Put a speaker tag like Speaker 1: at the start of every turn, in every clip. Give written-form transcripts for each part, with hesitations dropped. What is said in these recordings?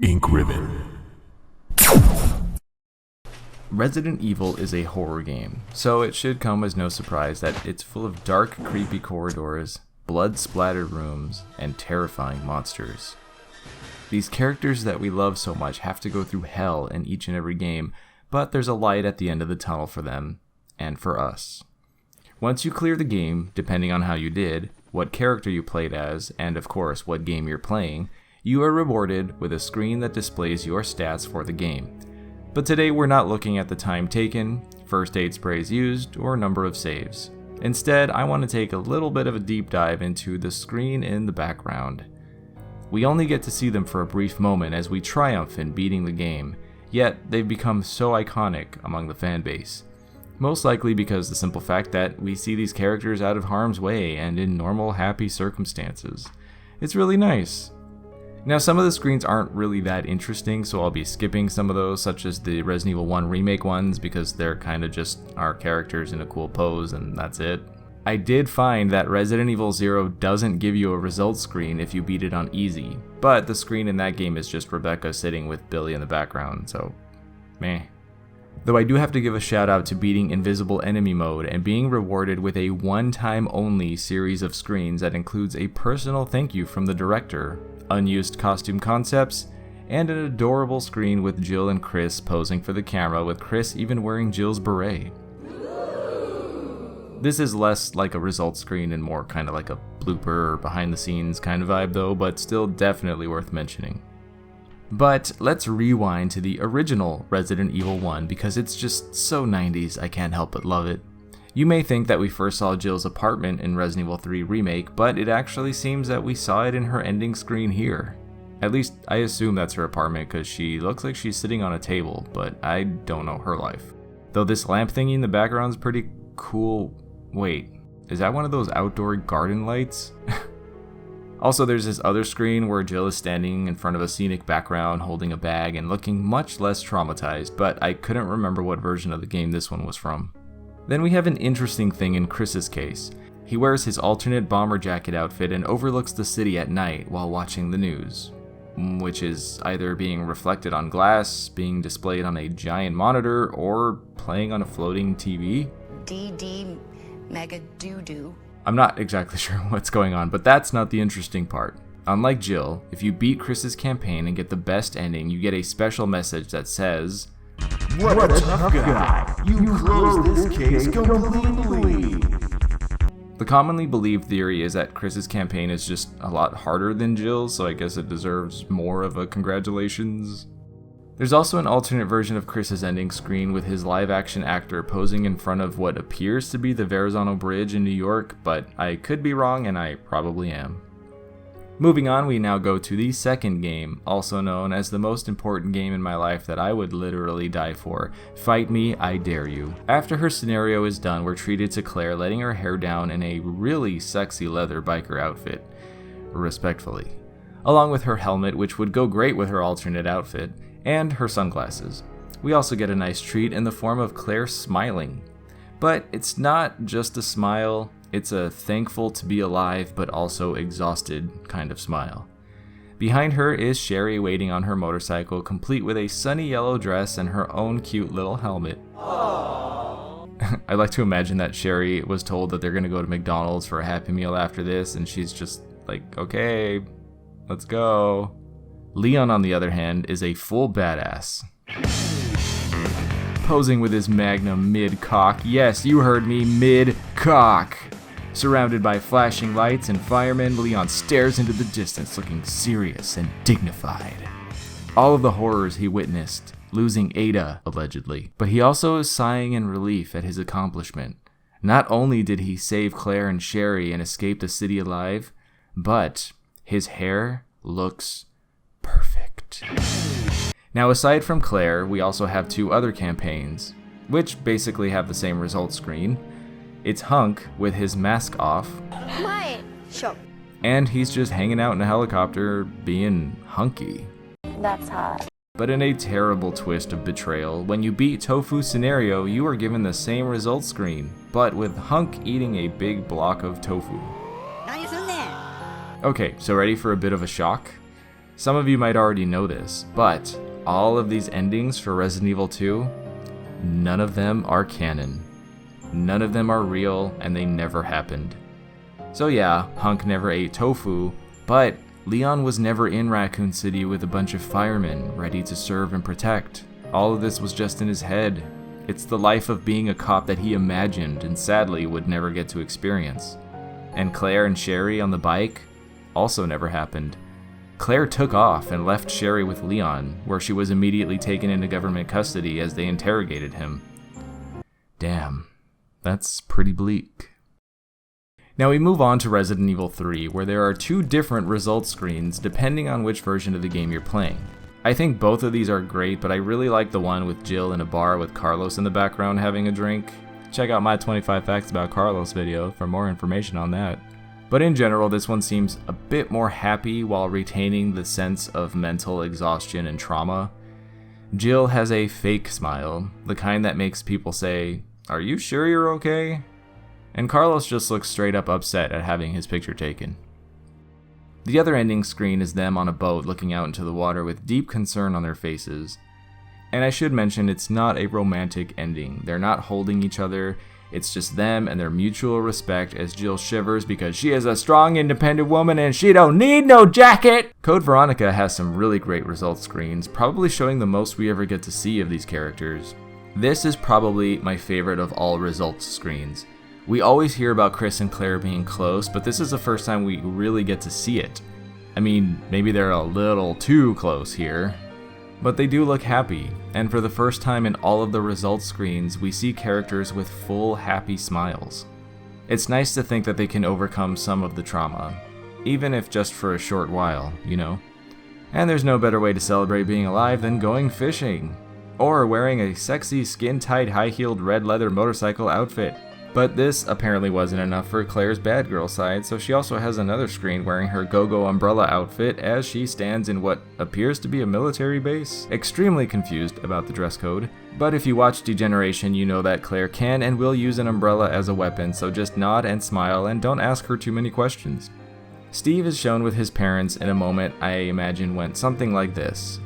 Speaker 1: Ink Ribbon.
Speaker 2: Resident Evil is a horror game, so it should come as no surprise that it's full of dark, creepy corridors, blood-splattered rooms, and terrifying monsters. These characters that we love so much have to go through hell in each and every game, but there's a light at the end of the tunnel for them, and for us. Once you clear the game, depending on how you did, what character you played as, and of course what game you're playing, you are rewarded with a screen that displays your stats for the game. But today we're not looking at the time taken, first aid sprays used, or number of saves. Instead, I want to take a little bit of a deep dive into the screen in the background. We only get to see them for a brief moment as we triumph in beating the game, yet they've become so iconic among the fanbase. Most likely because the simple fact that we see these characters out of harm's way and in normal, happy circumstances. It's really nice. Now, some of the screens aren't really that interesting, so I'll be skipping some of those, such as the Resident Evil 1 remake ones, because they're kind of just our characters in a cool pose and that's it. I did find that Resident Evil 0 doesn't give you a results screen if you beat it on easy, but the screen in that game is just Rebecca sitting with Billy in the background, so meh. Though I do have to give a shout out to beating Invisible Enemy mode and being rewarded with a one-time only series of screens that includes a personal thank you from the director, unused costume concepts, and an adorable screen with Jill and Chris posing for the camera, with Chris even wearing Jill's beret. This is less like a results screen and more kind of like a blooper or behind the scenes kind of vibe though, but still definitely worth mentioning. But let's rewind to the original Resident Evil 1 because it's just so 90s, I can't help but love it. You may think that we first saw Jill's apartment in Resident Evil 3 Remake, but it actually seems that we saw it in her ending screen here. At least, I assume that's her apartment because she looks like she's sitting on a table, but I don't know her life. Though this lamp thingy in the background is pretty cool. Wait, is that one of those outdoor garden lights? Also, there's this other screen where Jill is standing in front of a scenic background holding a bag and looking much less traumatized, but I couldn't remember what version of the game this one was from. Then we have an interesting thing in Chris's case. He wears his alternate bomber jacket outfit and overlooks the city at night while watching the news, which is either being reflected on glass, being displayed on a giant monitor, or playing on a floating TV.
Speaker 3: DD Mega Doo-Doo.
Speaker 2: I'm not exactly sure what's going on, but that's not the interesting part. Unlike Jill, if you beat Chris's campaign and get the best ending, you get a special message that says,
Speaker 1: What a tough guy! You closed this case completely!
Speaker 2: The commonly believed theory is that Chris's campaign is just a lot harder than Jill's, so I guess it deserves more of a congratulations. There's also an alternate version of Chris's ending screen with his live-action actor posing in front of what appears to be the Verrazano Bridge in New York, but I could be wrong and I probably am. Moving on, we now go to the second game, also known as the most important game in my life that I would literally die for. Fight Me, I Dare You. After her scenario is done, we're treated to Claire letting her hair down in a really sexy leather biker outfit, respectfully, along with her helmet, which would go great with her alternate outfit, and her sunglasses. We also get a nice treat in the form of Claire smiling. But it's not just a smile, it's a thankful to be alive but also exhausted kind of smile. Behind her is Sherry waiting on her motorcycle, complete with a sunny yellow dress and her own cute little helmet. I like to imagine that Sherry was told that they're gonna go to McDonald's for a Happy Meal after this, and she's just like, okay, let's go. Leon, on the other hand, is a full badass. Posing with his Magnum mid-cock. Yes, you heard me, mid-cock. Surrounded by flashing lights and firemen, Leon stares into the distance, looking serious and dignified. All of the horrors he witnessed, losing Ada, allegedly, but he also is sighing in relief at his accomplishment. Not only did he save Claire and Sherry and escape the city alive, but his hair looks perfect. Now, aside from Claire, we also have two other campaigns, which basically have the same results screen. It's Hunk with his mask off,
Speaker 3: Sure.
Speaker 2: and he's just hanging out in a helicopter being hunky.
Speaker 3: That's hot.
Speaker 2: But in a terrible twist of betrayal, when you beat Tofu Scenario, you are given the same results screen, but with Hunk eating a big block of tofu. Okay, so ready for a bit of a shock? Some of you might already know this, but all of these endings for Resident Evil 2, none of them are canon. None of them are real, and they never happened. So yeah, Hunk never ate tofu, but Leon was never in Raccoon City with a bunch of firemen ready to serve and protect. All of this was just in his head. It's the life of being a cop that he imagined and sadly would never get to experience. And Claire and Sherry on the bike also never happened. Claire took off and left Sherry with Leon, where she was immediately taken into government custody as they interrogated him. Damn, that's pretty bleak. Now we move on to Resident Evil 3, where there are 2 different results screens depending on which version of the game you're playing. I think both of these are great, but I really like the one with Jill in a bar with Carlos in the background having a drink. Check out my 25 Facts About Carlos video for more information on that. But in general, this one seems a bit more happy while retaining the sense of mental exhaustion and trauma. Jill has a fake smile, the kind that makes people say, "Are you sure you're okay?" And Carlos just looks straight up upset at having his picture taken. The other ending screen is them on a boat looking out into the water with deep concern on their faces. And I should mention, it's not a romantic ending. They're not holding each other. It's just them and their mutual respect as Jill shivers because she is a strong, independent woman and she don't need no jacket! Code Veronica has some really great results screens, probably showing the most we ever get to see of these characters. This is probably my favorite of all results screens. We always hear about Chris and Claire being close, but this is the first time we really get to see it. I mean, maybe they're a little too close here. But they do look happy, and for the first time in all of the results screens, we see characters with full happy smiles. It's nice to think that they can overcome some of the trauma, even if just for a short while, you know? And there's no better way to celebrate being alive than going fishing, or wearing a sexy skin-tight high-heeled red leather motorcycle outfit. But this apparently wasn't enough for Claire's bad girl side, so she also has another screen wearing her go-go umbrella outfit as she stands in what appears to be a military base. Extremely confused about the dress code, but if you watch Degeneration, you know that Claire can and will use an umbrella as a weapon, so just nod and smile and don't ask her too many questions. Steve is shown with his parents in a moment I imagine went something like this.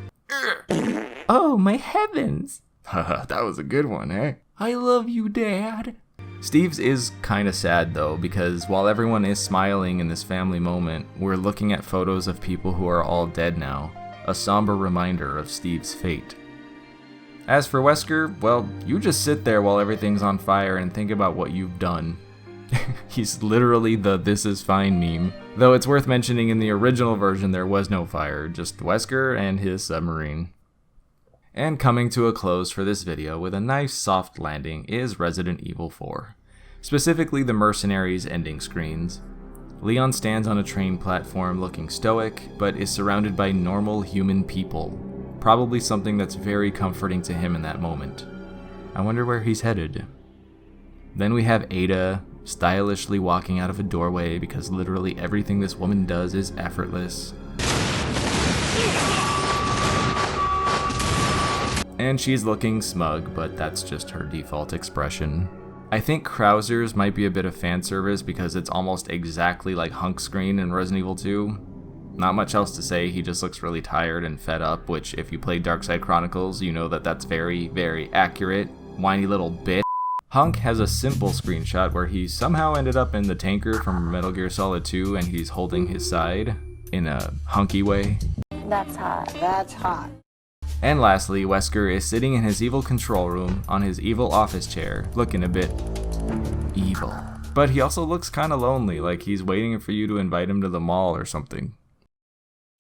Speaker 2: Oh my heavens! Haha, that was a good one, eh? I love you, Dad. Steve's is kinda sad though, because while everyone is smiling in this family moment, we're looking at photos of people who are all dead now, a somber reminder of Steve's fate. As for Wesker, well, you just sit there while everything's on fire and think about what you've done. He's literally the "this is fine" meme, though it's worth mentioning in the original version there was no fire, just Wesker and his submarine. And coming to a close for this video with a nice soft landing is Resident Evil 4. Specifically the Mercenaries ending screens. Leon stands on a train platform looking stoic, but is surrounded by normal human people. Probably something that's very comforting to him in that moment. I wonder where he's headed. Then we have Ada, stylishly walking out of a doorway because literally everything this woman does is effortless. And she's looking smug, but that's just her default expression. I think Krauser's might be a bit of fan service because it's almost exactly like Hunk's screen in Resident Evil 2. Not much else to say, he just looks really tired and fed up, which if you play Darkside Chronicles, you know that that's very, very accurate. Whiny little bitch. Hunk has a simple screenshot where he somehow ended up in the tanker from Metal Gear Solid 2 and he's holding his side in a hunky way.
Speaker 3: That's hot.
Speaker 4: That's hot.
Speaker 2: And lastly, Wesker is sitting in his evil control room on his evil office chair, looking a bit evil. But he also looks kinda lonely, like he's waiting for you to invite him to the mall or something.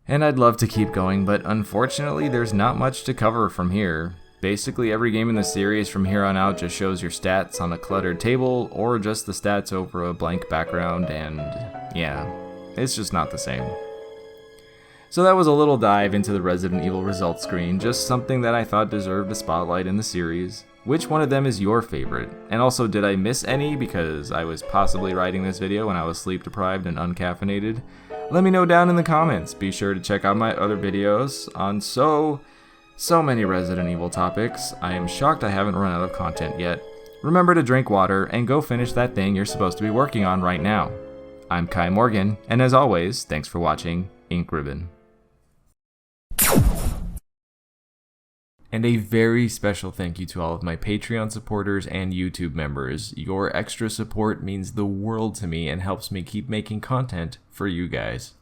Speaker 2: And I'd love to keep going, but unfortunately there's not much to cover from here. Basically every game in the series from here on out just shows your stats on a cluttered table, or just the stats over a blank background, and yeah, it's just not the same. So that was a little dive into the Resident Evil results screen, just something that I thought deserved a spotlight in the series. Which one of them is your favorite? And also, did I miss any because I was possibly writing this video when I was sleep deprived and uncaffeinated? Let me know down in the comments. Be sure to check out my other videos on so many Resident Evil topics. I am shocked I haven't run out of content yet. Remember to drink water and go finish that thing you're supposed to be working on right now. I'm Kai Morgan, and as always, thanks for watching Ink Ribbon. And a very special thank you to all of my Patreon supporters and YouTube members. Your extra support means the world to me and helps me keep making content for you guys.